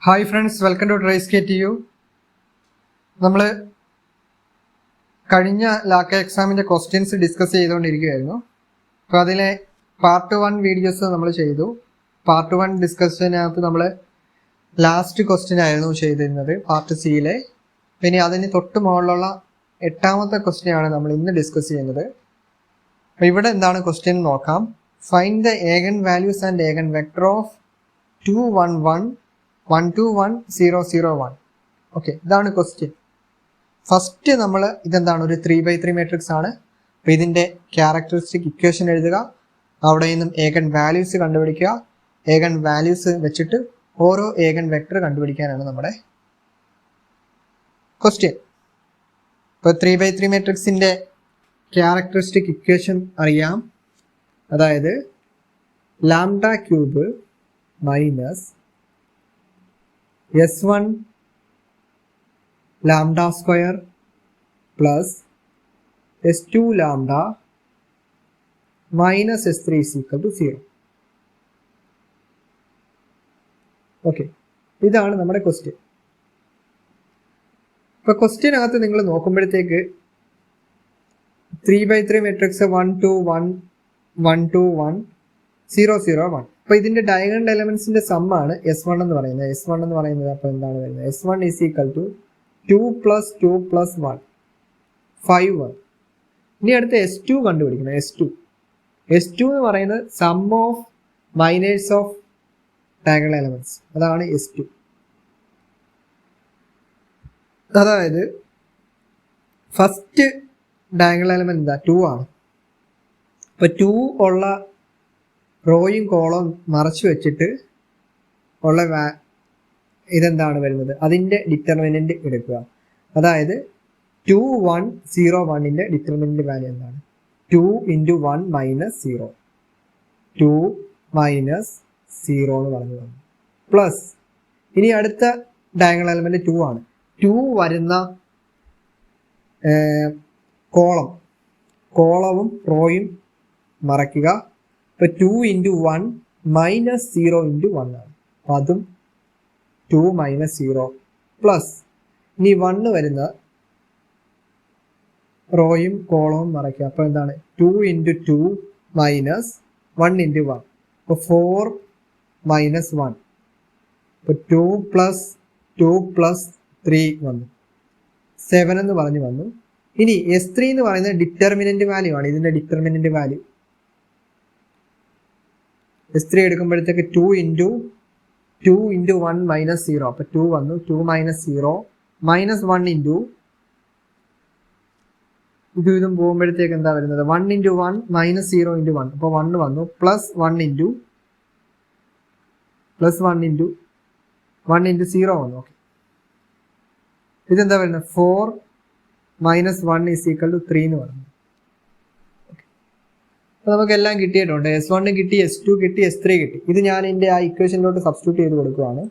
Hi friends, welcome to TrySkTU. നമ്മൾ കഴിഞ്ഞ ലാക്ക എക്സാമിൻ്റെ ക്വസ്റ്റ്യൻസ് ഡിസ്കസ് ചെയ്തുകൊണ്ടിരിക്കുകയായിരുന്നു. അപ്പോൾ അതിലെ പാർട്ട് 1 വീഡിയോസ് നമ്മൾ ചെയ്തു. പാർട്ട് 1 ഡിസ്കഷനകത്ത് നമ്മൾ ലാസ്റ്റ് ക്വസ്റ്റ്യൻ ആയിരുന്നു ചെയ്തിരുന്നത്, പാർട്ട് സിയിലെ. പിന്നെ അതിന് തൊട്ട് മുകളിലുള്ള 8ാമത്തെ ക്വസ്റ്റ്യൻ ആണ് നമ്മൾ ഇന്ന് ഡിസ്കസ് ചെയ്യുന്നത്. അപ്പോൾ ഇവിടെ എന്താണ് ക്വസ്റ്റ്യൻ നോക്കാം. Find the ഏഗൻ values and ഏഗൻ vector of 2 1 1 1 2 1 0 0 1. Okay, ഇതാണ് ക്വസ്റ്റ്യൻ. ഫസ്റ്റ് നമ്മൾ ഇതെന്താണ്, ഒരു 3x3 മാട്രിക്സ് ആണ്. അപ്പോൾ ഇതിൻ്റെ ക്യാരക്ടറിസ്റ്റിക് ഇക്വേഷൻ എഴുതുക, അവിടെ നിന്നും ഏഗൻ വാല്യൂസ് കണ്ടുപിടിക്കുക, ഏഗൻ വാല്യൂസ് വെച്ചിട്ട് ഓരോ ഏഗൻ വെക്ടർ കണ്ടുപിടിക്കാനാണ് നമ്മുടെ ക്വസ്റ്റ്യൻ. ഇപ്പോൾ 3x3 മാട്രിക്സിൻ്റെ ക്യാരക്ടറിസ്റ്റിക് ഇക്വേഷൻ അറിയാം. അതായത് lambda cube minus S1 lambda square plus S2 lambda minus S3 is equal to 0. Okay, ഇതാണ് നമ്മുടെ ക്വസ്റ്റ്യൻ. ഇപ്പോൾ ക്വസ്റ്റ്യനകത്ത് നിങ്ങൾ നോക്കുമ്പോഴത്തേക്ക് 3x3 മെട്രിക്സ് 1 2 1 1 2 1 0 0 1. അപ്പോൾ ഇതിൻ്റെ ഡയഗണൽ എലമെൻസിൻ്റെ സമ്മാണ് S1 എന്ന് പറയുന്നത്. S1 എന്ന് പറയുന്നത് അപ്പോൾ എന്താണ് വരുന്നത്? S1 is equal to 2 + 2 + 1 5 1. ഇനി അടുത്ത S2 കണ്ടുപിടിക്കണം. S2 എന്ന് പറയുന്നത് sum of minors of diagonal elements, അതാണ് S2. അതായത് ഫസ്റ്റ് ഡയഗണൽ എലമെന്റ് എന്താ? 2 ആണ്. അപ്പോൾ 2 ഉള്ള റോയും കോളം മറച്ചു വെച്ചിട്ട് ഉള്ള ഇതെന്താണ് വരുന്നത്? അതിൻ്റെ ഡിറ്റർമിനൻ്റ് എടുക്കുക. അതായത് 2 1 0 1ൻ്റെ ഡിറ്റർമിനൻ്റ് വാല്യൂ എന്താണ്? 2 × 1 - 0, 2 - 0 എന്ന് പറഞ്ഞു തന്നു. പ്ലസ് ഇനി അടുത്ത ഡയഗണൽ എലമെന്റ് 2 ആണ്. 2 വരുന്ന കോളവും റോയും മറയ്ക്കുക. ഇപ്പോൾ 2 × 1 - 0 × 1 ആണ്. അപ്പം അതും 2 - 0 പ്ലസ് ഇനി 1 വരുന്ന റോയും കോളവും മറയ്ക്കുക. അപ്പോൾ എന്താണ്? 2 × 2 - 1 × 1. അപ്പോൾ 4 - 1. അപ്പോൾ 2 + 2 + 3 വന്നു, 7 എന്ന് പറഞ്ഞു വന്നു. ഇനി S3 എന്ന് പറയുന്നത് ഡിറ്റർമിനൻ്റ് വാല്യൂ ആണ്. ഇതിൻ്റെ ഡിറ്റർമിനൻ്റ് വാല്യൂ S3 എടുക്കുമ്പോഴത്തേക്ക് 2 × 1 - 0. അപ്പോൾ 2 വന്നു, 2 - 0 -1 × ഇതും പോകുമ്പോഴത്തേക്ക് എന്താ വരുന്നത്? 1 × 1 - 0 × 1. അപ്പോൾ 1 വന്നു, പ്ലസ് 1 × 0 വന്നു. ഓക്കെ, ഇതെന്താ വരുന്നത്? 4 - 1 = 3 എന്ന് പറഞ്ഞു. അപ്പോൾ നമുക്കെല്ലാം കിട്ടിയിട്ടുണ്ട്. S1 കിട്ടി, S2 കിട്ടി, S3 കിട്ടി. ഇത് ഞാൻ എൻ്റെ ആ ഇക്വേഷനിലോട്ട് സബ്സ്റ്റിറ്റ്യൂട്ട് ചെയ്ത് കൊടുക്കുകയാണ്.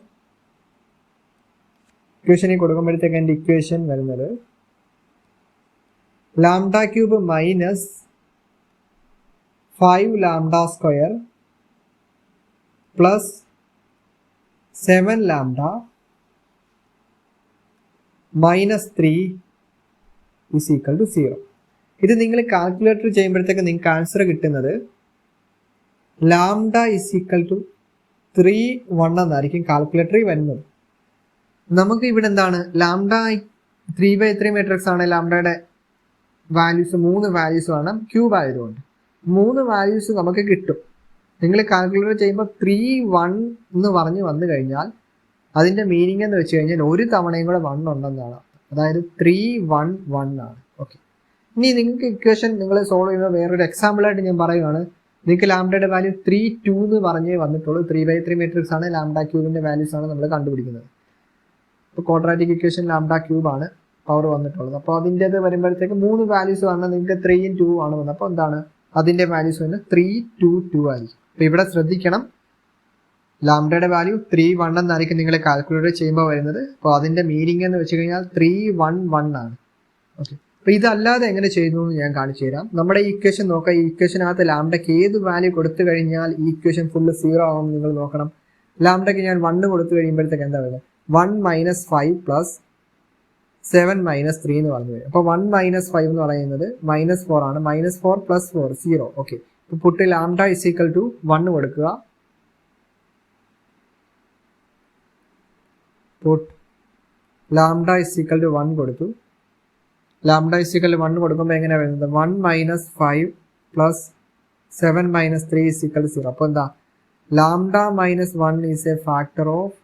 ഇക്വേഷനിൽ കൊടുക്കുമ്പോഴത്തേക്ക് എൻ്റെ ഇക്വേഷൻ വരുന്നത് lambda cube minus 5 lambda square plus 7 lambda minus 3 is equal to 0. ഇത് നിങ്ങൾ കാൽക്കുലേറ്റർ ചെയ്യുമ്പോഴത്തേക്ക് നിങ്ങൾക്ക് ആൻസർ കിട്ടുന്നത് ലാംഡ ഈസ് ഈക്വൽ ടു 3 1 എന്നായിരിക്കും കാൽക്കുലേറ്ററിൽ വരുന്നത്. നമുക്ക് ഇവിടെ എന്താണ്? ലാംഡ 3x3 മാട്രിക്സ് ആണ്. ലാംഡയുടെ വാല്യൂസ് 3 വാല്യൂസ് ആണ്, ക്യൂബ് ആയതുകൊണ്ട് 3 വാല്യൂസ് നമുക്ക് കിട്ടും. നിങ്ങൾ കാൽക്കുലേറ്റർ ചെയ്യുമ്പോൾ 3 1 എന്ന് പറഞ്ഞ് വന്നു കഴിഞ്ഞാൽ അതിൻ്റെ മീനിങ് എന്ന് വെച്ച് കഴിഞ്ഞാൽ ഒരു തവണയും കൂടെ 1 ഉണ്ടെന്നാണ്. അതായത് 3 1 1 ആണ്. ഓക്കെ, ഇനി നിങ്ങൾക്ക് ഇക്വേഷൻ നിങ്ങൾ സോൾവ് ചെയ്യുന്ന വേറൊരു എക്സാമ്പിളായിട്ട് ഞാൻ പറയുകയാണ്. നിങ്ങൾക്ക് ലാംഡയുടെ വാല്യൂ 3 2 എന്ന് പറഞ്ഞേ വന്നിട്ടുള്ളൂ. 3x3 മാട്രിക്സ് ആണ്, ലാംഡ ക്യൂബിൻ്റെ വാല്യൂസ് ആണ് നമ്മൾ കണ്ടുപിടിക്കുന്നത്. ഇപ്പോൾ ക്വാഡ്രാറ്റിക് ഇക്വേഷൻ ലാംഡ ക്യൂബ് ആണ് പവർ വന്നിട്ടുള്ളത്. അപ്പോൾ അതിൻ്റെത് വരുമ്പോഴത്തേക്ക് 3 വാല്യൂസ് വന്നാൽ നിങ്ങൾക്ക് 3 × 2 ആണ് വന്നത്. അപ്പോൾ എന്താണ് അതിൻ്റെ വാല്യൂസ് വന്ന് 3 2 2 ആയിരിക്കും. അപ്പോൾ ഇവിടെ ശ്രദ്ധിക്കണം, ലാംഡയുടെ വാല്യൂ 3 1 എന്നായിരിക്കും നിങ്ങൾ കാൽക്കുലേറ്റ് ചെയ്യുമ്പോൾ വരുന്നത്. അപ്പോൾ അതിൻ്റെ മീനിങ് എന്ന് വെച്ച് കഴിഞ്ഞാൽ 3 1 1 ആണ്. ഓക്കെ, അപ്പോൾ ഇതല്ലാതെ എങ്ങനെ ചെയ്യുന്നു എന്ന് ഞാൻ കാണിച്ചു തരാം. നമ്മുടെ ഈ ഇക്വേഷൻ നോക്കാം. ഈ ഇക്വേഷനകത്ത് ലാംഡയ്ക്ക് ഏത് വാല്യൂ കൊടുത്തു കഴിഞ്ഞാൽ ഈ ഇക്വേഷൻ ഫുള്ള് 0 ആകുമെന്ന് നിങ്ങൾ നോക്കണം. ലാംഡയ്ക്ക് ഞാൻ 1 കൊടുത്തു കഴിയുമ്പോഴത്തേക്ക് എന്താ വരുന്നത് 1 മൈനസ് 5 പ്ലസ് 7 മൈനസ് 3 എന്ന് പറഞ്ഞു വരും. അപ്പോൾ 1 മൈനസ് 5 എന്ന് പറയുന്നത് -4 ആണ്. -4 പ്ലസ് 4 0. ഓക്കെ, ഇപ്പോൾ put lambda is equal to 1 കൊടുക്കുക. Put lambda is equal to 1 കൊടുത്തു. ലാംഡ ഇസ് ഈക്വൽ ടു 1 കൊടുക്കുമ്പോൾ എങ്ങനെയാണ് വരുന്നത് 1 minus 5 plus 7 minus 3 is equal to 0. അപ്പോൾ എന്താ lambda minus 1 is a factor of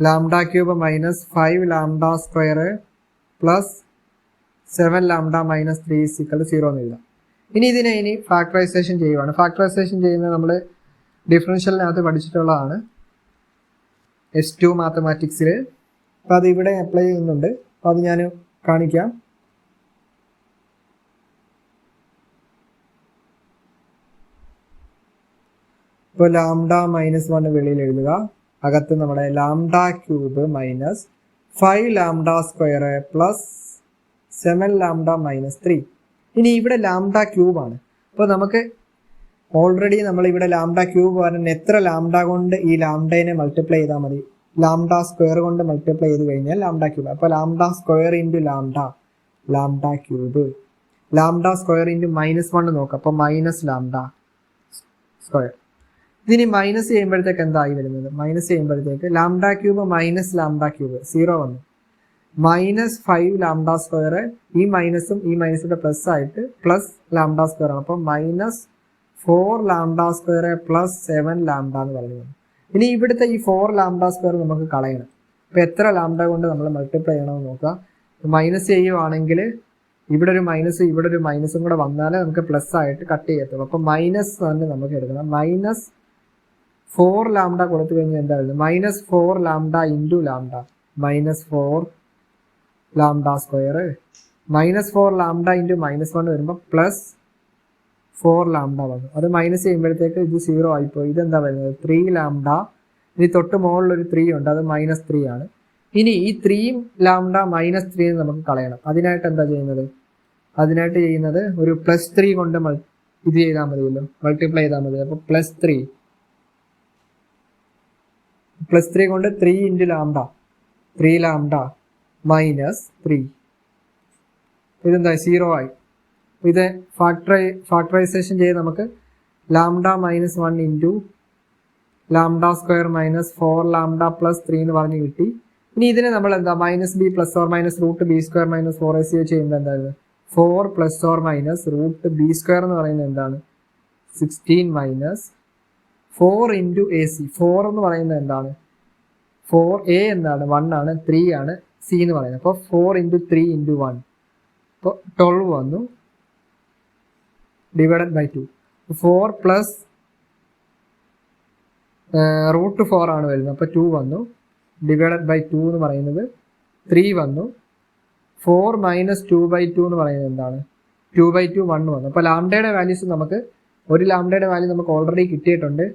lambda cube minus 5 lambda square plus 7 lambda minus 3 is equal to 0 എന്ന് എഴുതാം. ഇനി factorisation ചെയ്യുവാണ്. ഫാക്ടറൈസേഷൻ ചെയ്യുന്നത് നമ്മൾ ഡിഫറൻഷ്യലിനകത്ത് പഠിച്ചിട്ടുള്ളതാണ് S2 മാത്തമാറ്റിക്സിൽ. അപ്പോൾ അത് ഇവിടെ അപ്ലൈ ചെയ്യുന്നുണ്ട്. അപ്പോൾ അത് ഞാൻ കാണിക്കാം. ഇപ്പോൾ ലാംഡ മൈനസ് 1 വെളിയിൽ എഴുതുക. അകത്ത് നമ്മുടെ lambda cube minus 5 lambda square plus 7 lambda minus 3. ഇനി ഇവിടെ ലാംഡ ക്യൂബാണ്. അപ്പോൾ നമുക്ക് ഓൾറെഡി നമ്മൾ ഇവിടെ ലാംഡ ക്യൂബ് പറഞ്ഞാൽ എത്ര ലാംഡ കൊണ്ട് ഈ ലാംഡേനെ മൾട്ടിപ്ലൈ ചെയ്താൽ മതി, ലാംഡ സ്ക്വയർ കൊണ്ട് മൾട്ടിപ്ലൈ ചെയ്ത് കഴിഞ്ഞാൽ ലാംഡ ക്യൂബ്. അപ്പോൾ lambda square into lambda cube. Lambda square into -1 നോക്കാം. അപ്പോൾ മൈനസ് ലാംഡ സ്ക്വയർ. ഇതിനി മൈനസ് ചെയ്യുമ്പോഴത്തേക്ക് എന്തായി വരുന്നത്, മൈനസ് ചെയ്യുമ്പോഴത്തേക്ക് lambda cube minus lambda cube 0 വന്നു. -5 ലാംഡ സ്ക്വയർ ഈ മൈനസും ഈ മൈനസിന്റെ പ്ലസ് ആയിട്ട് പ്ലസ് ലാംഡ സ്ക്വയർ ആണ്. അപ്പോൾ -4 ലാംഡ സ്ക്വയർ പ്ലസ് 7 ലാംഡ എന്ന് പറഞ്ഞു. ഇനി ഇവിടുത്തെ ഈ 4 ലാംഡ സ്ക്വയർ നമുക്ക് കളയണം. അപ്പോൾ എത്ര ലാംഡ കൊണ്ട് നമ്മൾ മൾട്ടിപ്ലൈ ചെയ്യണമെന്ന് നോക്കാം. മൈനസ് ചെയ്യുവാണെങ്കിൽ ഇവിടെ ഒരു മൈനസ് ഇവിടെ ഒരു മൈനസും കൂടെ വന്നാലേ നമുക്ക് പ്ലസ് ആയിട്ട് കട്ട് ചെയ്യത്തുള്ളൂ. അപ്പോൾ മൈനസ് തന്നെ നമുക്ക് എടുക്കണം. -4 ലാംഡ കൊടുത്തു കഴിഞ്ഞാൽ എന്തായിരുന്നു -4 lambda into lambda -4 lambda square -4 lambda into -1 വരുമ്പോൾ +4 ലാംഡ വന്നു. അത് മൈനസ് ചെയ്യുമ്പോഴത്തേക്ക് ഇത് 0 ആയിപ്പോയി. ഇതെന്താ വരുന്നത് 3 ലാംഡ. ഇനി തൊട്ട് മുകളിലൊരു 3 ഉണ്ട്, അത് -3 ആണ്. ഇനി ഈ 3 ലാംഡ -3 നമുക്ക് കളയണം. അതിനായിട്ട് എന്താ ചെയ്യുന്നത്, ഒരു +3 കൊണ്ട് ഇത് ചെയ്താൽ മതിയല്ലോ, മൾട്ടിപ്ലൈ ചെയ്താൽ മതി. അപ്പോൾ +3 കൊണ്ട് 3 ഇൻറ്റു ലാംഡ 3 ലാംഡ -3. ഇതെന്താ 0 ആയി. ഇത് ഫാക്ടറൈസേഷൻ ചെയ്ത് നമുക്ക് lambda -1 into lambda square -4 lambda +3 എന്ന് പറഞ്ഞ് കിട്ടി. ഇനി ഇതിനെ നമ്മൾ എന്താ -b ± √b² - 4ac ചെയ്യുമ്പോൾ എന്തായിരുന്നു 4 ± √b² എന്ന് പറയുന്നത് എന്താണ് 16 4 ഇൻറ്റു AC. 4 എന്ന് പറയുന്നത് എന്താണ് 4a എന്താണ് 1 ആണ്, 3 ആണ് c എന്ന് പറയുന്നത്. അപ്പോൾ 4 ഇൻറ്റു 3 ഇൻറ്റു 1 അപ്പോൾ 12 വന്നു /2. 4 പ്ലസ് √4 ആണ് വരുന്നത്. അപ്പോൾ 2 വന്നു /2 എന്ന് പറയുന്നത് 3 വന്നു. 4 മൈനസ് 2/2 എന്ന് പറയുന്നത് എന്താണ് 2/2 1 വന്നു. അപ്പോൾ ലാംഡയുടെ വാല്യൂസ് നമുക്ക് ഒരു ലാംഡയുടെ വാല്യൂ നമുക്ക് ഓൾറെഡി കിട്ടിയിട്ടുണ്ട്.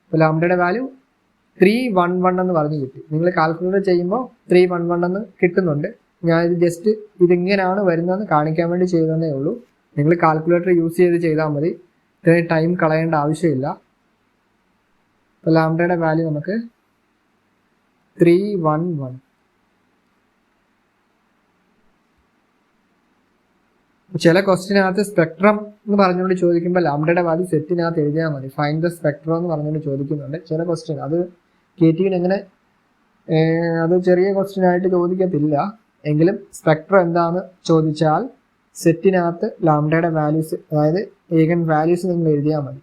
അപ്പോൾ ലാംഡയുടെ വാല്യൂ 311 എന്ന് പറഞ്ഞ് കിട്ടി. നിങ്ങൾ കാൽക്കുലേറ്റ് ചെയ്യുമ്പോൾ 311 എന്ന് കിട്ടുന്നുണ്ട്. ഞാനിത് ജസ്റ്റ് ഇതിങ്ങനെയാണ് വരുന്നതെന്ന് കാണിക്കാൻ വേണ്ടി ചെയ്തതേ ഉള്ളൂ. നിങ്ങൾ കാൽക്കുലേറ്റർ യൂസ് ചെയ്ത് ചെയ്താൽ മതി, ഇത്രയും ടൈം കളയേണ്ട ആവശ്യമില്ല. അപ്പോൾ ലാംഡയുടെ വാല്യൂ നമുക്ക് 311. ചില ക്വസ്റ്റിനകത്ത് സ്പെക്ട്രം എന്ന് പറഞ്ഞുകൊണ്ട് ചോദിക്കുമ്പോൾ ലാംഡയുടെ വാല്യൂ സെറ്റിനകത്ത് എഴുതിയാൽ മതി. ഫൈൻഡ് ദ സ്പെക്ട്രം എന്ന് പറഞ്ഞുകൊണ്ട് ചോദിക്കുന്നുണ്ട് ചില ക്വസ്റ്റ്യൻ. അത് KTന് എങ്ങനെ അത് ചെറിയ ക്വസ്റ്റ്യൻ ആയിട്ട് ചോദിക്കത്തില്ല. എങ്കിലും സ്പെക്ട്രം എന്താണെന്ന് ചോദിച്ചാൽ സെറ്റിനകത്ത് ലാംഡയുടെ വാല്യൂസ്, അതായത് ഏഗൻ വാല്യൂസ് നിങ്ങൾ എഴുതിയാൽ മതി.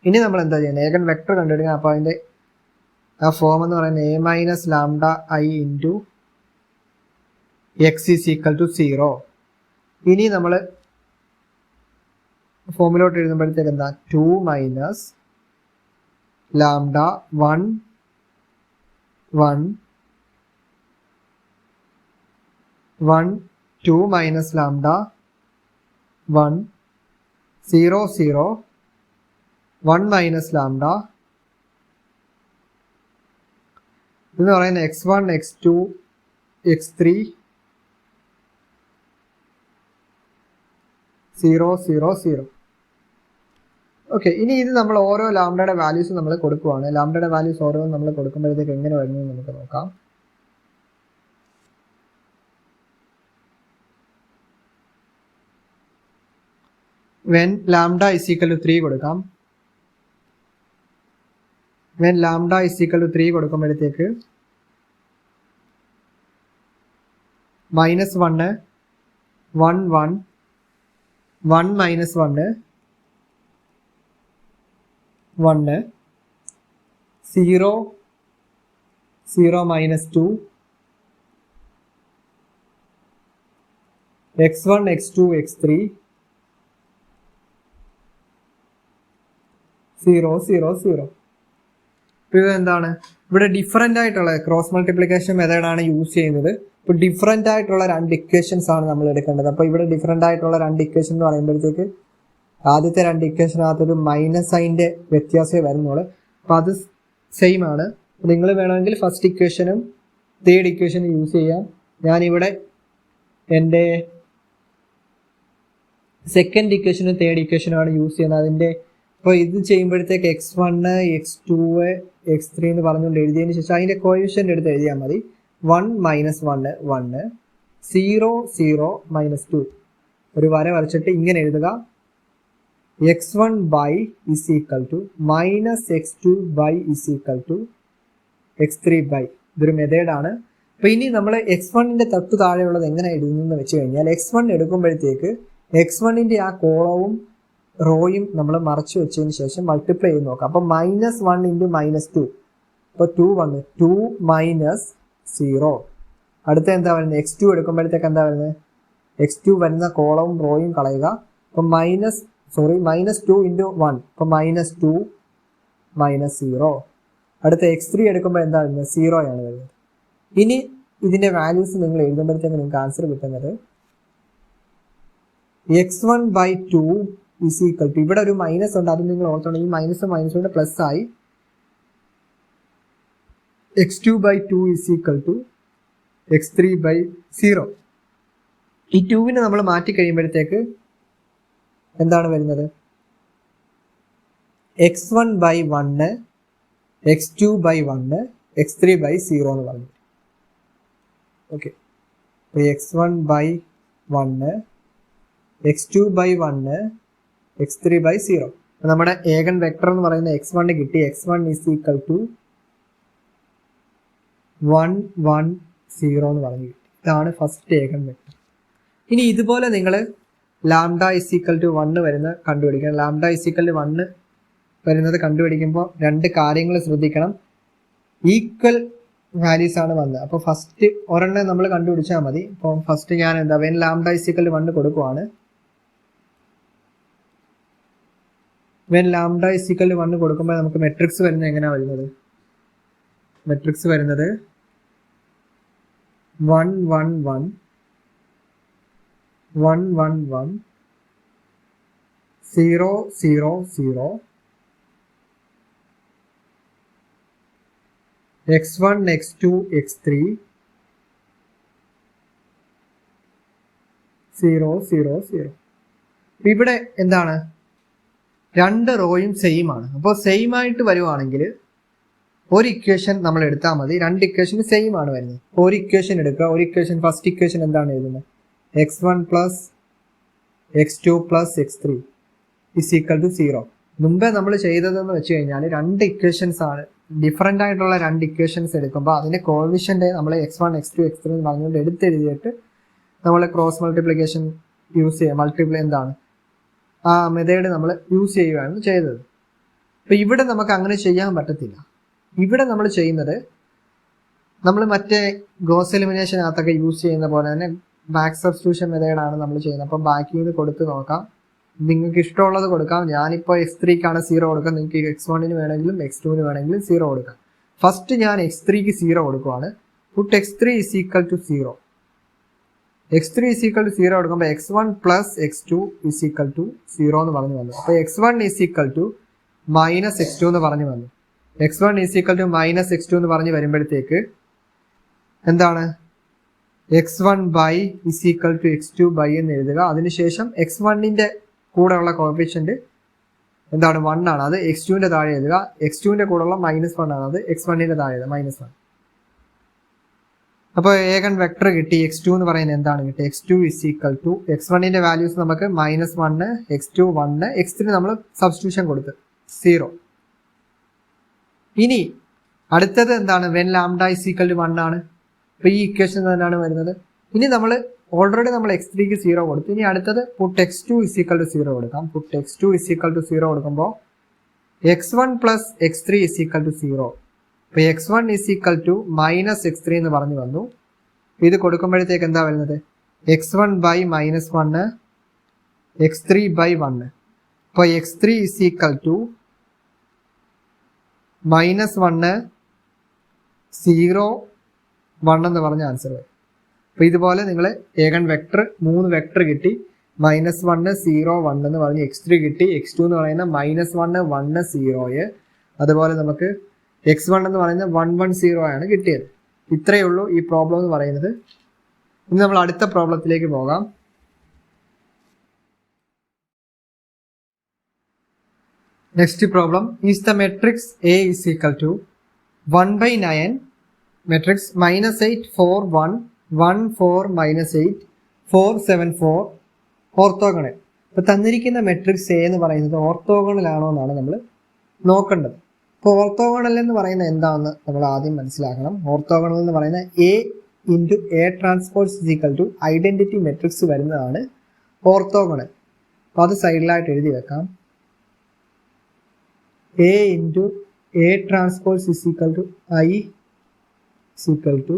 ഇനി നമ്മൾ എന്താ ചെയ്യുന്നത്, ഏഗൻ വെക്ടർ കണ്ടുപിടിക്കുക. അപ്പോൾ അതിൻ്റെ ആ ഫോം എന്ന് പറയുന്നത് A-λI into x is equal to 0. ഇനി നമ്മൾ ഫോമിലോട്ട് എഴുതുമ്പോഴത്തേക്ക് എന്താ 2 minus lambda 1 1 1 2 minus lambda 1 0 0 1 minus lambda എന്ന് പറയുന്നത് x1 x2 x3 0 0 0. ഓക്കെ, ഇനി ഇത് നമ്മൾ ഓരോ ലാംഡയുടെ വാല്യൂസ് നമ്മൾ കൊടുക്കുവാണ്. ലാംഡയുടെ വാല്യൂസ് ഓരോന്നും നമ്മൾ കൊടുക്കുമ്പോഴത്തേക്ക് എങ്ങനെ വരുന്നു നമുക്ക് നോക്കാം. when lambda is equal to 3 കൊടുക്കാം. when lambda is equal to 3 കൊടുക്കുമ്പോഴത്തേക്ക് -1 1 1 1 minus 1 1 0 0 minus 2 x1 x2 x3 0 0 0. ഇപ്പോൾ എന്താണ് ഇവിടെ ഡിഫറൻ്റ് ആയിട്ടുള്ള ക്രോസ് മൾട്ടിപ്ലിക്കേഷൻ മെത്തേഡാണ് യൂസ് ചെയ്യുന്നത്. ഇപ്പോൾ ഡിഫറൻ്റ് ആയിട്ടുള്ള രണ്ട് ഇക്വേഷൻസ് ആണ് നമ്മൾ എടുക്കേണ്ടത്. അപ്പോൾ ഇവിടെ ഡിഫറൻ്റ് ആയിട്ടുള്ള രണ്ട് ഇക്വേഷൻ എന്ന് പറയുമ്പോഴത്തേക്ക് ആദ്യത്തെ രണ്ട് ഇക്വേഷനകത്തൊരു മൈനസ് സൈൻ്റെ വ്യത്യാസമേ വരുന്നുള്ളൂ. അപ്പോൾ അത് സെയിം ആണ്. നിങ്ങൾ വേണമെങ്കിൽ ഫസ്റ്റ് ഇക്വേഷനും തേർഡ് ഇക്വേഷനും യൂസ് ചെയ്യാം. ഞാനിവിടെ എൻ്റെ സെക്കൻഡ് ഇക്വേഷനും തേർഡ് ഇക്വേഷനുമാണ് യൂസ് ചെയ്യുന്നത്. അതിൻ്റെ അപ്പോൾ ഇത് ചെയ്യുമ്പോഴത്തേക്ക് x1 x2 x3 എന്ന് പറഞ്ഞുകൊണ്ട് എഴുതിയതിന് ശേഷം അതിൻ്റെ കോഎഫിഷ്യൻ്റ് എടുത്ത് എഴുതിയാൽ മതി. 1 -1 1 0 0 -2 ഒരു വര വരച്ചിട്ട് ഇങ്ങനെ എഴുതുക. x1 by is equal to -x2 by is equal to x3 by. ഇതൊരു മെത്തേഡാണ്. അപ്പോൾ ഇനി നമ്മൾ x1ൻ്റെ തൊട്ട് താഴെയുള്ളത് എങ്ങനെ എഴുതുന്നതെന്ന് വെച്ച് കഴിഞ്ഞാൽ x1 എടുക്കുമ്പോഴത്തേക്ക് x1ൻ്റെ ആ കോളവും റോയും നമ്മൾ മറച്ചു വെച്ചതിന് ശേഷം മൾട്ടിപ്ലൈ ചെയ്ത് നോക്കാം. അപ്പോൾ -1 × -2 അപ്പോൾ 2 വന്നു 2 മൈനസ് 0. അടുത്ത എന്താ വരുന്നത് x2 എടുക്കുമ്പോഴത്തേക്ക് എന്താ വരുന്നത് x2 വരുന്ന കോളവും റോയും കളയുക. അപ്പോൾ -2 × 1 അപ്പോൾ -2 -0. അടുത്ത x3 എടുക്കുമ്പോൾ എന്താ വരുന്നത് 0 ആണ് വരുന്നത്. ഇനി ഇതിൻ്റെ വാല്യൂസ് നിങ്ങൾ എഴുതുമ്പോഴത്തേക്ക് നിങ്ങൾക്ക് ആൻസർ കിട്ടുന്നത് x1 by 2 is equal to, ഇവിടെ ഒരു മൈനസ് ഉണ്ട്, അത് നിങ്ങൾ ഓർത്തോണം. ഈ മൈനസ് കൊണ്ട് പ്ലസ് ആയി. x2 by 2 is equal to x3 by 0. ഈ 2വിനെ നമ്മൾ മാറ്റി കഴിയുമ്പോഴത്തേക്ക് എന്താണ് വരുന്നത് x1 by 1 x2 by 1 x3 by 0 എന്ന് പറഞ്ഞു. Okay, x1 by 1 x2 by 1 x3 by 0. നമ്മുടെ ഏകൻ വെക്ടർ എന്ന് പറയുന്ന x1 കിട്ടി. x1 is equal to 1 1 0 എന്ന് പറഞ്ഞു കിട്ടി. ഇതാണ് ഫസ്റ്റ് ഏകൻ വെക്ടർ. ഇനി ഇതുപോലെ നിങ്ങൾ ലാംഡ is equal to 1 വരുന്ന കണ്ടുപിടിക്കണം. ലാംഡ is equal to 1 വരുന്നത് കണ്ടുപിടിക്കുമ്പോൾ രണ്ട് കാര്യങ്ങൾ ശ്രദ്ധിക്കണം. ഈക്വൽ വാല്യൂസ് ആണ് വന്നത്. അപ്പോൾ ഫസ്റ്റ് ഒരെണ്ണം നമ്മൾ കണ്ടുപിടിച്ചാൽ മതി. അപ്പോൾ ഫസ്റ്റ് ഞാൻ എന്താ when lambda is equal to 1 കൊടുക്കുവാണ്. When lambda is equal to 1 കൊടുക്കുമ്പോൾ നമുക്ക് മെട്രിക്സ് വരുന്നത് എങ്ങനെയാണ് വരുന്നത്? മെട്രിക്സ് വരുന്നത് 1 1 1 1 1 1 0 0 0 x1 x2 x3 0 0 0. ഇവിടെ എന്താണ് രണ്ട് റോയും സെയിം ആണ്. അപ്പോൾ സെയിം ആയിട്ട് വരുവാണെങ്കിൽ ഒരു ഇക്വേഷൻ നമ്മൾ എടുത്താൽ മതി. രണ്ട് ഇക്വേഷൻ സെയിം ആണ് വരുന്നത്. ഒരു ഇക്വേഷൻ എടുക്കുക. ഒരു ഇക്വേഷൻ ഫസ്റ്റ് ഇക്വേഷൻ എന്താണ് എഴുതുന്നത് x1 plus x2 plus x3 is equal to 0. മുമ്പേ നമ്മൾ ചെയ്തതെന്ന് വെച്ച് കഴിഞ്ഞാൽ രണ്ട് ഇക്വേഷൻസ് ആണ്, ഡിഫറെൻ്റ് ആയിട്ടുള്ള രണ്ട് ഇക്വേഷൻസ് എടുക്കുമ്പോൾ അതിൻ്റെ കോഎഫിഷ്യൻ്റ് നമ്മൾ x1 x2 x3 എന്ന് പറഞ്ഞുകൊണ്ട് എടുത്തെഴുതിയിട്ട് നമ്മൾ ക്രോസ് മൾട്ടിപ്ലിക്കേഷൻ യൂസ് ചെയ്യുക. മൾട്ടിപ്ലൈ എന്താണ് ആ മെത്തേഡ് നമ്മൾ യൂസ് ചെയ്യുകയാണ് ചെയ്തത്. അപ്പോൾ ഇവിടെ നമുക്ക് അങ്ങനെ ചെയ്യാൻ പറ്റത്തില്ല. ഇവിടെ നമ്മൾ ചെയ്യുന്നത് നമ്മൾ മറ്റേ ഗോസ് എലിമിനേഷനകത്തൊക്കെ യൂസ് ചെയ്യുന്ന പോലെ തന്നെ ബാക്ക് സബ്സ്റ്റിറ്റ്യൂഷൻ മെത്തേഡാണ് നമ്മൾ ചെയ്യുന്നത്. അപ്പം ബാക്കിൽ നിന്ന് കൊടുത്ത് നോക്കാം. നിങ്ങൾക്ക് ഇഷ്ടമുള്ളത് കൊടുക്കാം. ഞാനിപ്പോൾ x3ക്കാണ് 0 കൊടുക്കാം. നിങ്ങൾക്ക് x1ന് വേണമെങ്കിലും x2ന് വേണമെങ്കിലും 0 കൊടുക്കാം. ഫസ്റ്റ് ഞാൻ x3ക്ക് 0 കൊടുക്കുവാണ്. Puttu x3 is equal to 0. x3 is equal to 0 കൊടുക്കുമ്പോൾ x1 plus x2 is equal to 0 എന്ന് പറഞ്ഞു വന്നു. അപ്പോൾ x1 is equal to minus x2 എന്ന് പറഞ്ഞു വന്നു. x1 is equal to minus x2 എന്ന് പറഞ്ഞ് വരുമ്പോഴത്തേക്ക് എന്താണ് x1 by is equal to x2 by എന്ന് എഴുതുക. അതിനുശേഷം x1ന്റെ കൂടെയുള്ള കോഫിഷ്യന്റ് എന്താണ് 1 ആണ്, അത് x2ന്റെ താഴെ എഴുതുക. x2ന്റെ കൂടെയുള്ള -1 ആണ്, അത് x1ന്റെ താഴെ എഴുതുക, -1. അപ്പോൾ ഏകൻ വെക്ടർ കിട്ടി. x2 എന്ന് പറയുന്നത് എന്താണ് കിട്ടി? x2 ഇസ് ഈക്വൽ ടു x1ന്റെ വാല്യൂസ് നമുക്ക് -1, x2 1, x3 നമ്മൾ സബ്സ്റ്റിറ്റ്യൂഷൻ കൊടുത്ത് 0. ഇനി അടുത്തത് എന്താണ്? When lambda is equal to 1 ആണ്. അപ്പോൾ ഈ ഇക്വേഷൻ തന്നെയാണ് വരുന്നത്. ഇനി നമ്മൾ ഓൾറെഡി നമ്മൾ x3ക്ക് 0 കൊടുത്തു. ഇനി അടുത്തത് puttu x2 is equal to 0 കൊടുക്കാം. Puttu x2 is equal to 0 കൊടുക്കുമ്പോൾ x1 plus x3 is equal to 0. അപ്പോൾ x1 is equal to -x3 എന്ന് പറഞ്ഞു വന്നു. ഇത് കൊടുക്കുമ്പോഴത്തേക്ക് എന്താ വരുന്നത്? x1 by -1, x3 by 1. അപ്പോൾ x3 ഇസ് ഈക്വൽ ടു -1, 0, 1 എന്ന് പറഞ്ഞ ആൻസർ വരും. അപ്പോൾ ഇതുപോലെ നിങ്ങൾ ഏകൻ വെക്ടർ 3 വെക്ടർ കിട്ടി. -1, 0, 1 എന്ന് പറഞ്ഞ് x3 കിട്ടി. x2 എന്ന് പറയുന്ന -1, 1, 0. അതുപോലെ നമുക്ക് x1 എന്ന് പറയുന്നത് 1, 1, 0 ആണ് കിട്ടിയത്. ഇത്രയേ ഉള്ളൂ ഈ പ്രോബ്ലം എന്ന് പറയുന്നത്. ഇനി നമ്മൾ അടുത്ത പ്രോബ്ലത്തിലേക്ക് പോകാം. Next problem is the matrix A is equal to 1/9 matrix -8, 4, 1, 1, 4, -8, 4, 7, 4 orthogonal. ഇപ്പോൾ തന്നിരിക്കുന്ന മെട്രിക്സ് A എന്ന് പറയുന്നത് ഓർത്തോഗണൽ ആണോ എന്നാണ് നമ്മൾ നോക്കേണ്ടത്. ഇപ്പോൾ ഓർത്തോഗണൽ എന്ന് പറയുന്നത് എന്താണെന്ന് നമ്മൾ ആദ്യം മനസ്സിലാക്കണം. ഓർത്തോഗണൽ എന്ന് പറയുന്നത് A into A transpose is equal to identity matrix വരുന്നതാണ് ഓർത്തോഗണൽ. അപ്പോൾ അത് സൈഡിലായിട്ട് എഴുതി വെക്കാം. A into A transpose is equal to I is equal to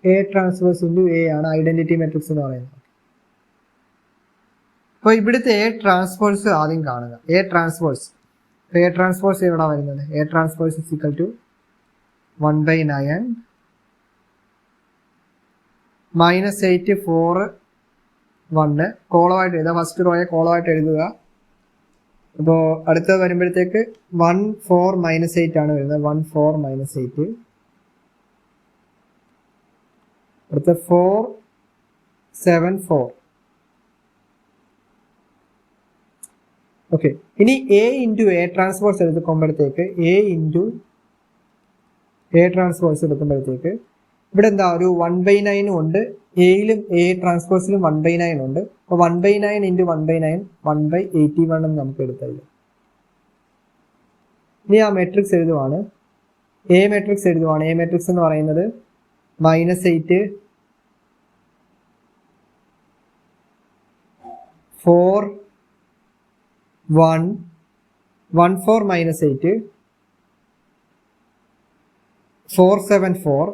A transpose into A ആണ് ഐഡൻറ്റിറ്റി മെട്രിക്സ് എന്ന് പറയുന്നത്. അപ്പോൾ ഇവിടുത്തെ A ട്രാൻസ്പോസ് ആദ്യം കാണുക. A ട്രാൻസ്പോസ് എവിടെ വരുന്നത്? A transpose is equal to 1/9 -8, 4, 1 കോളമായിട്ട് എഴുതുക. ഫസ്റ്റ് റോയെ കോളമായിട്ട് എഴുതുക. അപ്പോൾ അടുത്തത് വരുമ്പോഴത്തേക്ക് 1, 4, -8 ആണ് വരുന്നത്. 1, 4, -8. അടുത്ത 4, 7, 4. ഓക്കെ. ഇനി A ഇൻറ്റു A ട്രാൻസ്പോസ് എടുക്കുമ്പോഴത്തേക്ക് ഇവിടെ എന്താ ഒരു 1/9 ഉണ്ട്. എയിലും A ട്രാൻസ്പോസിലും 1/9 ഉണ്ട്. അപ്പോൾ 1/9 ഇൻറ്റു 1/9 1/81 എന്ന് നമുക്ക് എടുത്തത്. ഇനി ആ മെട്രിക്സ് എഴുതുവാണ്. A മെട്രിക്സ് എന്ന് പറയുന്നത് -8, 4, 1, 1, 4, -8, 4, 7, 4.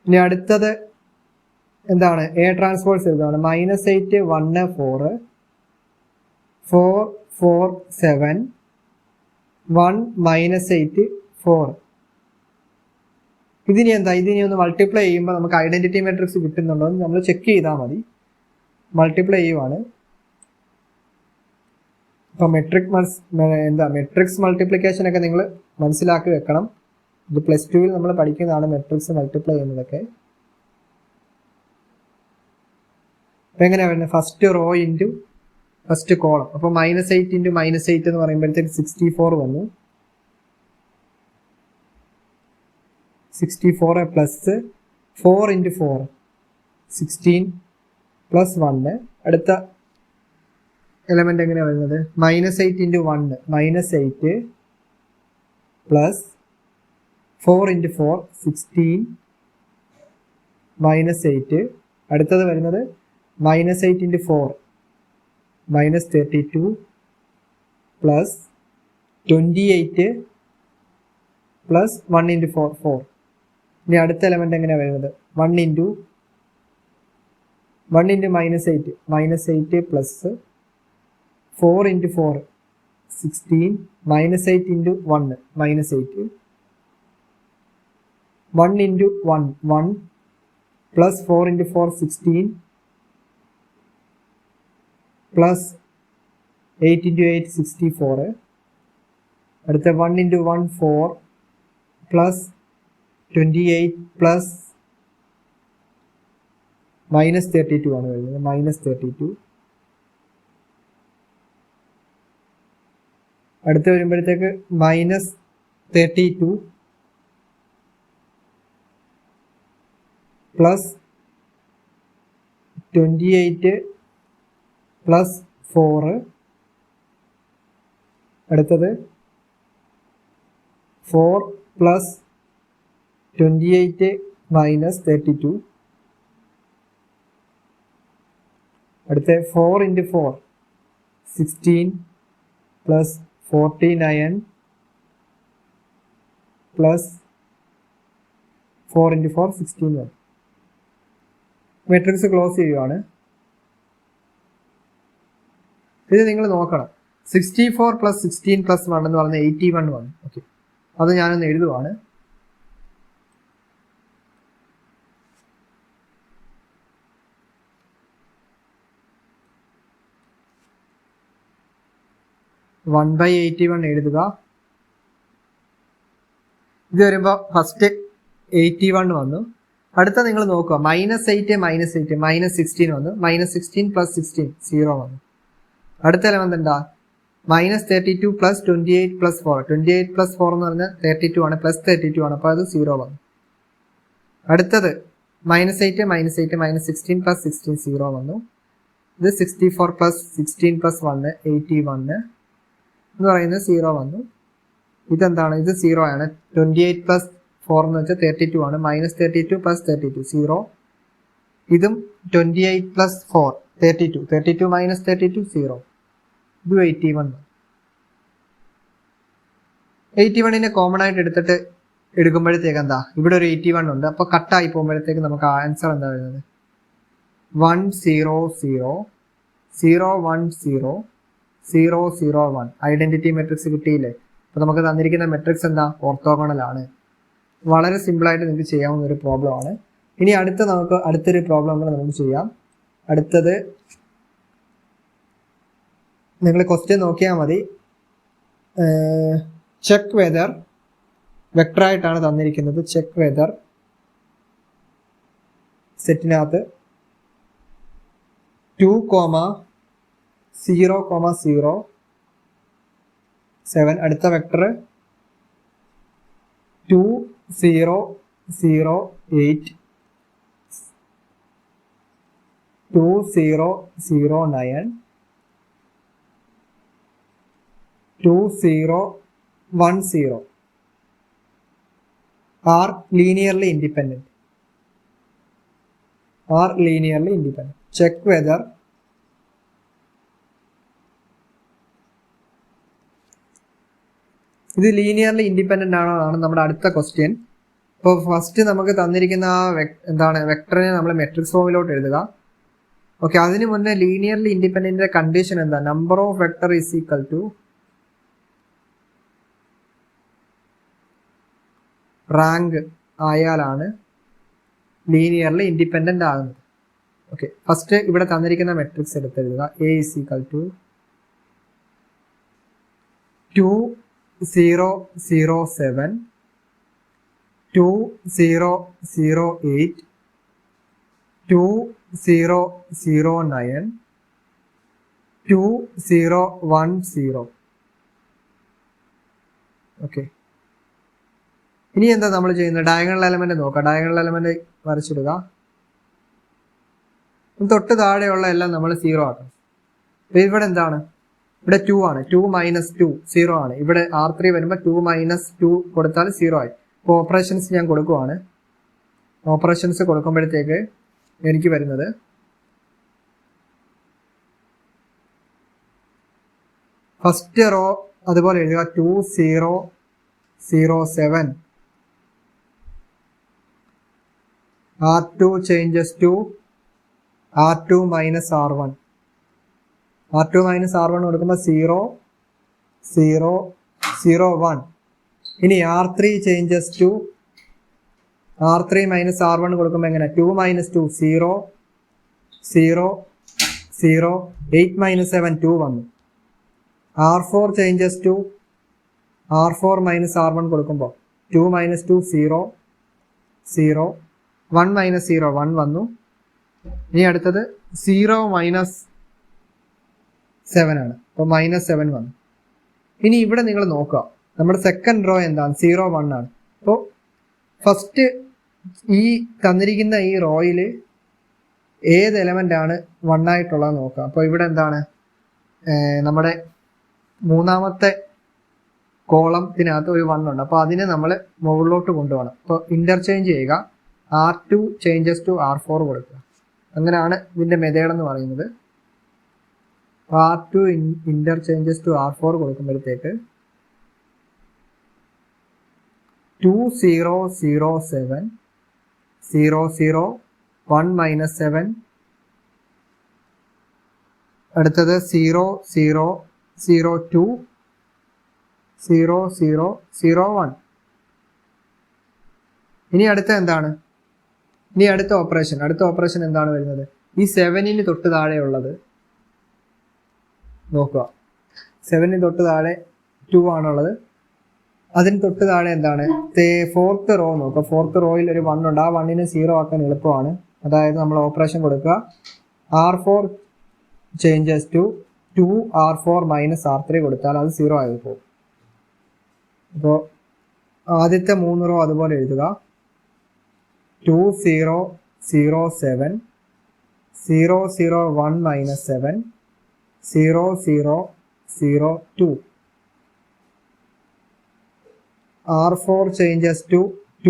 ഇനി അടുത്തത് എന്താണ്? A ട്രാൻസ്പോസ് എഴുതുകയാണ്. -8, 1, 4, 4, 4, 7, 1, -8, 4. ഇതിനി ഒന്ന് മൾട്ടിപ്ലൈ ചെയ്യുമ്പോൾ നമുക്ക് ഐഡന്റിറ്റി മെട്രിക്സ് കിട്ടുന്നുണ്ടോ എന്ന് നമ്മൾ ചെക്ക് ചെയ്താൽ മതി. മൾട്ടിപ്ലൈ ചെയ്യുവാണ്. അപ്പോൾ മെട്രിക്സ് മൾട്ടിപ്ലിക്കേഷൻ ഒക്കെ നിങ്ങൾ മനസ്സിലാക്കി വെക്കണം. ഇത് +2 നമ്മൾ പഠിക്കുന്നതാണ് മെട്രിക്സ് മൾട്ടിപ്ലൈ ചെയ്യുന്നതൊക്കെ. അപ്പോൾ എങ്ങനെയാണ് വരുന്നത്? First rho into first column. അപ്പോൾ -8 ഇൻറ്റു -8 എന്ന് പറയുമ്പോഴത്തേക്ക് 64 വന്നു. 64 പ്ലസ് 4 ഇൻറ്റു 4 16 പ്ലസ് 1. അടുത്ത എലമെന്റ് എങ്ങനെയാണ് വരുന്നത്? -8 ഇൻറ്റു 1 -8 പ്ലസ് 4 ഇൻറ്റു 4 16 -8. അടുത്തത് വരുന്നത് -8 ഇൻറ്റു 4 -32 പ്ലസ് 28 പ്ലസ് 1 ഇൻറ്റു 4 4. ഇനി അടുത്ത എലമെന്റ് എങ്ങനെയാണ് വരുന്നത്? 1 into -8 plus 4 into 4 16 -8 into 1 -8 1 into 1 1 plus 4 into 4 16 plus 8 into 8 64. അടുത്ത 1 ഇൻറ്റു 1 4 പ്ലസ് 28 പ്ലസ് -32 ആണ് വരുന്നത്. -32. അടുത്ത് വരുമ്പോഴത്തേക്ക് -32 പ്ലസ് 28 പ്ലസ് 4. അടുത്തത് 4 പ്ലസ് 28 -32. അടുത്ത 4 × 4 16 പ്ലസ് 49 പ്ലസ് 4 × 4 16. മെട്രിക്സ് ക്ലോസ് ചെയ്യുവാണ്. ഇത് നിങ്ങൾ നോക്കണം. 64 പ്ലസ് 16 പ്ലസ് 1 എന്ന് പറഞ്ഞാൽ 81 വന്നു. ഓക്കെ, അത് ഞാനൊന്ന് എഴുതുവാണ്. വൺ ബൈ 81 എഴുതുക. ഇത് വരുമ്പോൾ ഫസ്റ്റ് 81 വന്നു. അടുത്ത നിങ്ങൾ നോക്കുക, -8 -16 വന്നു. -16 പ്ലസ് 16 0 വന്നു. അടുത്ത എലമെന്റ് എന്താ? -32 പ്ലസ് 28 പ്ലസ് 4. 28 പ്ലസ് 4 എന്ന് പറഞ്ഞാൽ 32 ആണ്, പ്ലസ് 32 ആണ്, അപ്പോൾ അത് 0 വന്നു. അടുത്തത് -8 -16 പ്ലസ് 16 0 വന്നു. ഇത് 64 പ്ലസ് 16 പ്ലസ് 1 81 എന്ന് പറയുന്നത് 0 വന്നു. ഇതെന്താണ്? ഇത് 0 ആണ്. 28 പ്ലസ് 4 എന്ന് വെച്ചാൽ 32 ആണ്. -32 പ്ലസ് 32 0. ഇതും 28 പ്ലസ് 4 32. 32 മൈനസ് 32 0. ഇത് 81. 81നെ കോമൺ ആയിട്ട് എടുക്കുമ്പോഴത്തേക്ക് എന്താ? ഇവിടെ ഒരു 81 ഉണ്ട്. അപ്പോൾ കട്ടായി പോകുമ്പോഴത്തേക്ക് നമുക്ക് ആൻസർ എന്താ വരുന്നത്? 1 0 0 0 1 0 0 0 1. ഐഡന്റിറ്റി മെട്രിക്സ് കിട്ടിയില്ലേ? അപ്പോൾ നമുക്ക് തന്നിരിക്കുന്ന മെട്രിക്സ് എന്താ? ഓർത്തോഗണൽ ആണ്. വളരെ സിമ്പിളായിട്ട് നിങ്ങൾക്ക് ചെയ്യാവുന്ന ഒരു പ്രോബ്ലം ആണ്. ഇനി നമുക്ക് അടുത്തൊരു പ്രോബ്ലം കൂടെ നമുക്ക് ചെയ്യാം. അടുത്തത് നിങ്ങൾ ക്വസ്റ്റ്യൻ നോക്കിയാൽ മതി. ചെക്ക് വെദർ വെക്ടറായിട്ടാണ് തന്നിരിക്കുന്നത്. ചെക്ക് വെദർ സെറ്റിനകത്ത് 2, 0, 0 7. അടുത്ത vector 2 0 0 8 2 0 0 9 2 0 1 0 are linearly independent. Check whether ഇത് ലീനിയർലി ഇൻഡിപെൻഡന്റ് ആണോ എന്നാണ് നമ്മുടെ അടുത്ത ക്വസ്റ്റ്യൻ. ഇപ്പോൾ ഫസ്റ്റ് നമുക്ക് തന്നിരിക്കുന്ന എന്താണ് വെക്ടറിനെ നമ്മൾ മെട്രിക്സ് ഫോമിലോട്ട് എഴുതുക. ഓക്കെ, അതിന് മുന്നേ ലീനിയർലി ഇൻഡിപെൻഡന്റിന്റെ കണ്ടീഷൻ എന്താ? Number of vector is equal to rank ആയാലാണ് ലീനിയർലി ഇൻഡിപെൻഡന്റ് ആകുന്നത്. ഓക്കെ, ഫസ്റ്റ് ഇവിടെ തന്നിരിക്കുന്ന മെട്രിക്സ് എടുത്തെഴുതുക. A is equal to 2 0 0 7 2 0 0 8 2 0 0 9 2 0 1 0. Okay, ഇനി എന്താ നമ്മൾ ചെയ്യുന്നത്? ഡയഗണൽ എലമെന്റ് നോക്കാം. ഡയഗണൽ എലമെന്റ് വരച്ചിടുക. തൊട്ട് താഴെയുള്ള എല്ലാം നമ്മൾ 0 ആക്കണം. ഇവിടെ എന്താണ്? ഇവിടെ 2 ആണ്. 2 മൈനസ് 2 0 ആണ്. ഇവിടെ R3 വരുമ്പോൾ 2 മൈനസ് 2 കൊടുത്താൽ 0 ആയി. ഇപ്പോൾ ഓപ്പറേഷൻസ് ഞാൻ കൊടുക്കുവാണ്. ഓപ്പറേഷൻസ് കൊടുക്കുമ്പോഴത്തേക്ക് എനിക്ക് വരുന്നത് ഫസ്റ്റ് റോ അതുപോലെ എഴുതുക. 2 0 0 7 R2 changes to R2 minus R1. R2 minus R1 കൊടുക്കുമ്പോൾ 0 0 0 1. ഇനി R3 changes to R3 minus R1 കൊടുക്കുമ്പോൾ എങ്ങനെ? 2 minus 2 0 0 0 8 minus 7 2 വന്നു. R4 changes to R4 minus R1 കൊടുക്കുമ്പോൾ 2 minus 2 0 0, 1 മൈനസ് 0 1 വന്നു. ഇനി അടുത്തത് 0 മൈനസ് 7 ആണ്. അപ്പോൾ -7 വന്നു. ഇനി ഇവിടെ നിങ്ങൾ നോക്കുക, നമ്മുടെ സെക്കൻഡ് റോ എന്താണ്? 0 1 ആണ്. അപ്പോൾ ഫസ്റ്റ് ഈ തന്നിരിക്കുന്ന ഈ റോയിൽ ഏത് എലമെൻ്റ് ആണ് 1 ആയിട്ടുള്ളത് നോക്കുക. അപ്പോൾ ഇവിടെ എന്താണ്? നമ്മുടെ മൂന്നാമത്തെ കോളത്തിനകത്ത് ഒരു 1 ഉണ്ട്. അപ്പോൾ അതിനെ നമ്മൾ മുകളിലോട്ട് കൊണ്ടുപോകണം. അപ്പോൾ ഇൻ്റർചേഞ്ച് ചെയ്യുക. R2 ചേഞ്ചസ് ടു R4 കൊടുക്കുക. അങ്ങനെയാണ് ഇതിൻ്റെ മെത്തേഡ് എന്ന് പറയുന്നത്. R2 ഇൻ്റർചേഞ്ചസ് ടു R4 കൊടുക്കുമ്പോഴത്തേക്ക് 2 0 0 7 0 0 1 മൈനസ് 7, അടുത്തത് 0 0 0 2 0 0 0 1. ഇനി അടുത്ത എന്താണ്? ഇനി അടുത്ത ഓപ്പറേഷൻ എന്താണ് വരുന്നത്? ഈ 7ന് തൊട്ട് താഴെയുള്ളത് നോക്കുക. 7ന് തൊട്ട് താഴെ 2 ആണുള്ളത്. അതിന് തൊട്ട് താഴെ എന്താണ്? ഫോർത്ത് റോ നോക്കുക. ഫോർത്ത് റോയിൽ ഒരു 1 ഉണ്ട്. ആ 1നെ 0 ആക്കാൻ എളുപ്പമാണ്. അതായത് നമ്മൾ ഓപ്പറേഷൻ കൊടുക്കുക. R4 changes to 2 R4 minus R3 കൊടുത്താൽ അത് 0 ആയി പോകും. അപ്പോൾ ആദ്യത്തെ 3 റോ അതുപോലെ എഴുതുക. 2 0 0 7 0 0 1 minus 7 0 0 0 2. R4 changes to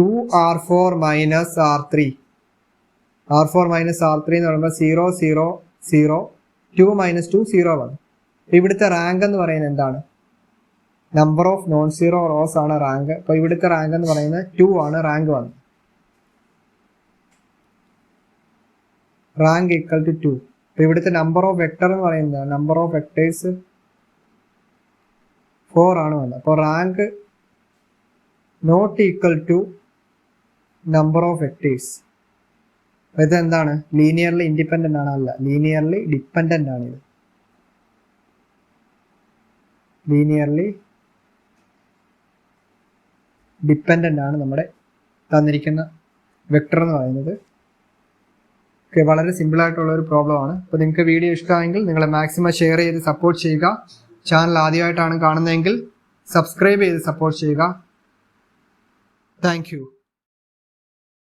2 R4 minus R3. R4 minus R3 എന്ന് പറയുമ്പോൾ 0 0 0 2 minus 2 0 1. ഇവിടുത്തെ റാങ്ക് എന്ന് പറയുന്നത് എന്താണ്? Number of non zero rows ആണ് റാങ്ക്. അപ്പോൾ ഇവിടുത്തെ റാങ്ക് എന്ന് പറയുന്നത് 2 ആണ്. റാങ്ക് 1. Rank equal to 2. അപ്പോൾ ഇവിടുത്തെ നമ്പർ ഓഫ് വെക്ടർ എന്ന് പറയുന്നത് നമ്പർ ഓഫ് വെക്ടേഴ്സ് 4 ആണ് വന്നത്. അപ്പോൾ rank not equal to number of vectors. ഇത് എന്താണ്? ലീനിയർലി ഇൻഡിപെൻഡൻ്റ് ആണ്? അല്ല, ലീനിയർലി ഡിപ്പെൻഡൻ്റ് ആണ്. ഇത് ലീനിയർലി ഡിപ്പെൻഡൻ്റ് ആണ് നമ്മുടെ തന്നിരിക്കുന്ന വെക്ടർ എന്ന് പറയുന്നത്. ഓക്കെ, വളരെ സിമ്പിളായിട്ടുള്ള ഒരു പ്രോബ്ലം ആണ്. അപ്പോൾ നിങ്ങൾക്ക് വീഡിയോ ഇഷ്ടമായെങ്കിൽ നിങ്ങൾ മാക്സിമം ഷെയർ ചെയ്ത് സപ്പോർട്ട് ചെയ്യുക. ചാനൽ ആദ്യമായിട്ടാണ് കാണുന്നതെങ്കിൽ സബ്സ്ക്രൈബ് ചെയ്ത് സപ്പോർട്ട് ചെയ്യുക. Thank you.